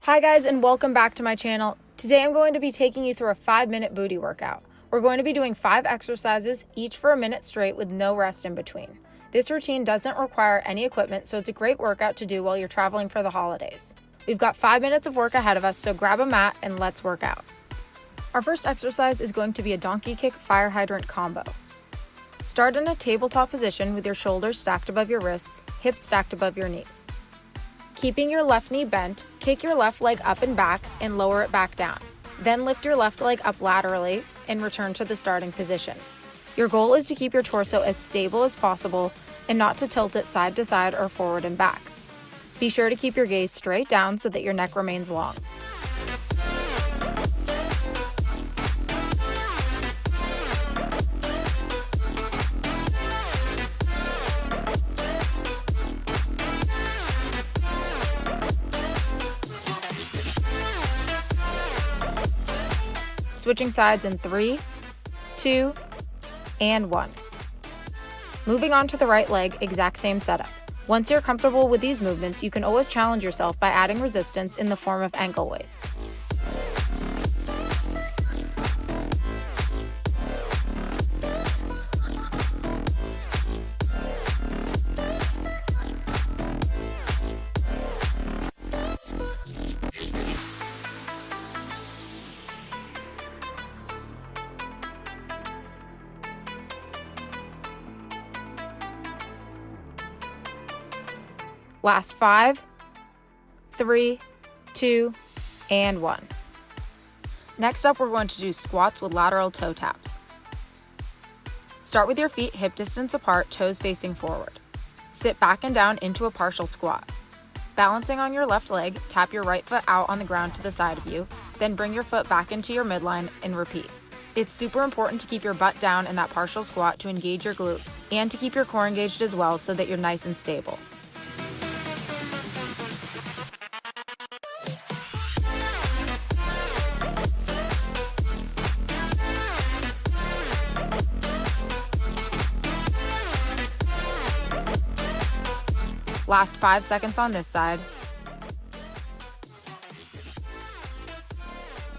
Hi guys, and welcome back to my channel. Today I'm going to be taking you through a 5-minute booty workout. We're going to be doing 5 exercises, each for a minute straight with no rest in between. This routine doesn't require any equipment, so it's a great workout to do while you're traveling for the holidays. We've got 5 minutes of work ahead of us, so grab a mat and let's work out. Our first exercise is going to be a donkey kick fire hydrant combo. Start in a tabletop position with your shoulders stacked above your wrists, hips stacked above your knees. Keeping your left knee bent, kick your left leg up and back and lower it back down. Then lift your left leg up laterally and return to the starting position. Your goal is to keep your torso as stable as possible and not to tilt it side to side or forward and back. Be sure to keep your gaze straight down so that your neck remains long. Switching sides in 3, 2, and 1. Moving on to the right leg, exact same setup. Once you're comfortable with these movements, you can always challenge yourself by adding resistance in the form of ankle weights. Last 5, 3, 2, and 1. Next up, we're going to do squats with lateral toe taps. Start with your feet hip distance apart, toes facing forward. Sit back and down into a partial squat. Balancing on your left leg, tap your right foot out on the ground to the side of you, then bring your foot back into your midline and repeat. It's super important to keep your butt down in that partial squat to engage your glute and to keep your core engaged as well so that you're nice and stable. Last 5 seconds on this side.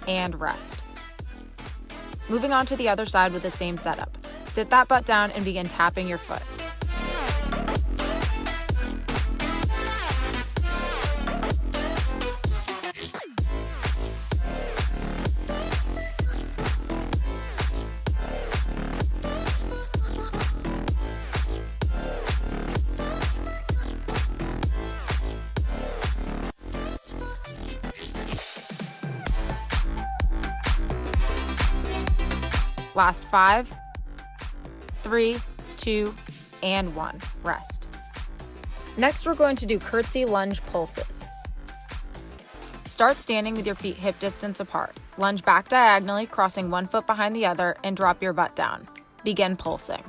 And rest. Moving on to the other side with the same setup. Sit that butt down and begin tapping your foot. Last 5, 3, 2, and 1. Rest. Next, we're going to do curtsy lunge pulses. Start standing with your feet hip distance apart. Lunge back diagonally, crossing one foot behind the other, and drop your butt down. Begin pulsing.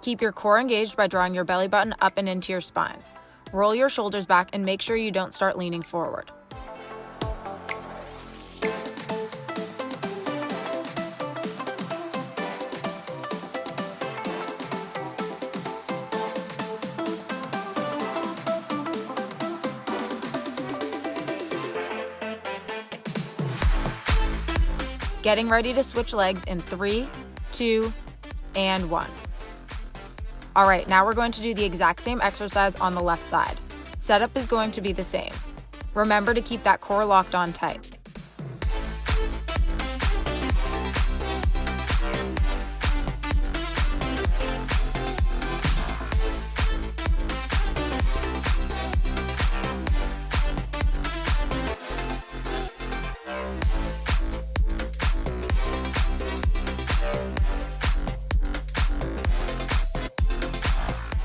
Keep your core engaged by drawing your belly button up and into your spine. Roll your shoulders back and make sure you don't start leaning forward. Getting ready to switch legs in 3, 2, and 1. All right, now we're going to do the exact same exercise on the left side. Setup is going to be the same. Remember to keep that core locked on tight.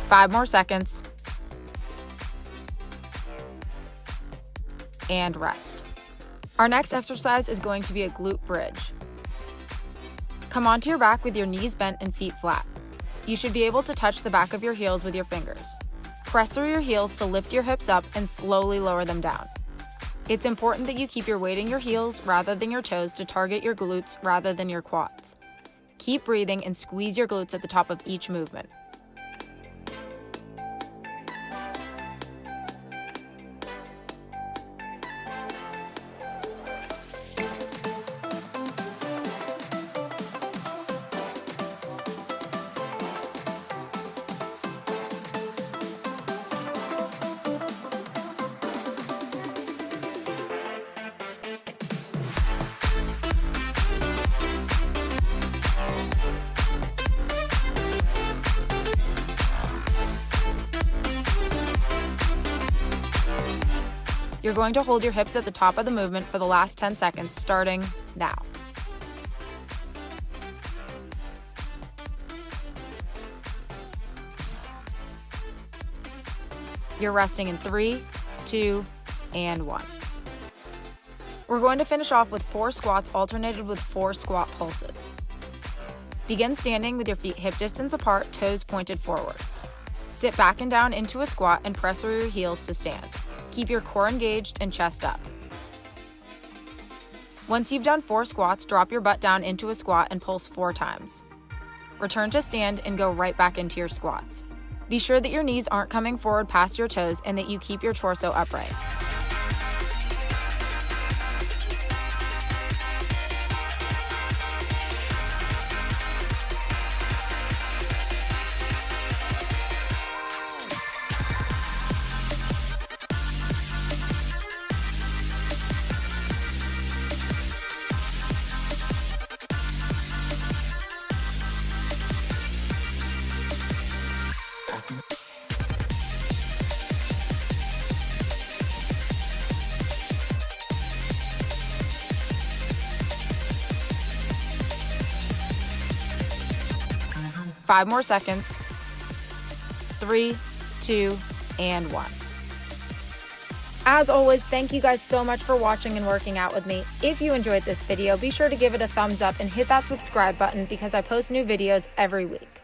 Five more seconds. And rest. Our next exercise is going to be a glute bridge. Come onto your back with your knees bent and feet flat. You should be able to touch the back of your heels with your fingers. Press through your heels to lift your hips up and slowly lower them down. It's important that you keep your weight in your heels rather than your toes to target your glutes rather than your quads. Keep breathing and squeeze your glutes at the top of each movement. You're going to hold your hips at the top of the movement for the last 10 seconds, starting now. You're resting in 3, 2, and 1. We're going to finish off with 4 squats alternated with 4 squat pulses. Begin standing with your feet hip distance apart, toes pointed forward. Sit back and down into a squat and press through your heels to stand. Keep your core engaged and chest up. Once you've done 4 squats, drop your butt down into a squat and pulse 4 times. Return to stand and go right back into your squats. Be sure that your knees aren't coming forward past your toes and that you keep your torso upright. Five more seconds. 3, 2, and 1. As always, thank you guys so much for watching and working out with me. If you enjoyed this video, be sure to give it a thumbs up and hit that subscribe button because I post new videos every week.